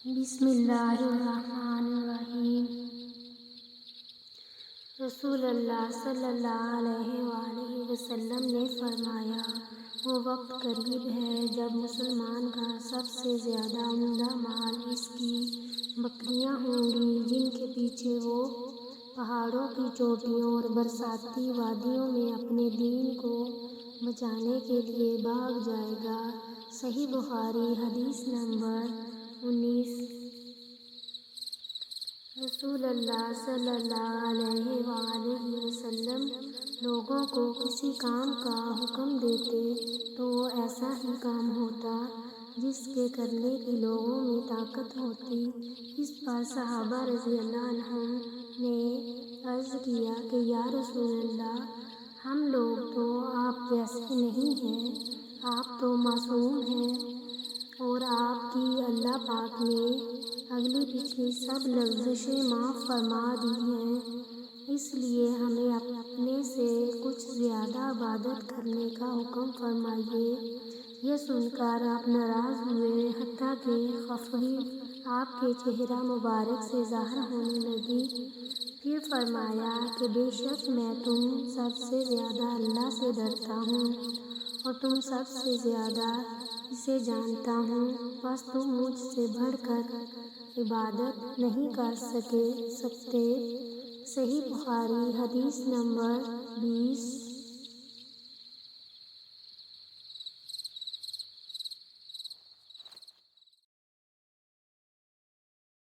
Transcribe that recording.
بسم اللہ الرحمن الرحیم۔ رسول اللہ صلی اللہ علیہ وآلہ وسلم نے فرمایا، وہ وقت قریب ہے جب مسلمان کا سب سے زیادہ عمدہ مال اس کی بکریاں ہوں گی، جن کے پیچھے وہ پہاڑوں کی چوٹیوں اور برساتی وادیوں میں اپنے دین کو بچانے کے لیے بھاگ جائے گا۔ صحیح بخاری، حدیث نمبر 19۔ رسول اللہ صلی اللہ علیہ وآلہ وسلم لوگوں کو کسی کام کا حکم دیتے تو وہ ایسا ہی کام ہوتا جس کے کرنے کی لوگوں میں طاقت ہوتی۔ اس پر صحابہ رضی اللہ عنہم نے عرض کیا کہ یا رسول اللہ، ہم لوگ تو آپ جیسے نہیں ہیں، آپ تو معصوم ہیں اور آپ کی اللہ پاک نے اگلی پچھلی سب لغزشیں معاف فرما دی ہیں، اس لیے ہمیں اپنے سے کچھ زیادہ عبادت کرنے کا حکم فرمائیے۔ یہ سن کر آپ ناراض ہوئے، حتیٰ کہ خفگی آپ کے چہرہ مبارک سے ظاہر ہونے لگی۔ پھر فرمایا کہ بے شک میں تم سب سے زیادہ اللہ سے ڈرتا ہوں اور تم سب سے زیادہ اسے جانتا ہوں، بس تم مجھ سے بڑھ کر عبادت نہیں کر سکتے۔ صحیح بخاری، حدیث نمبر 20۔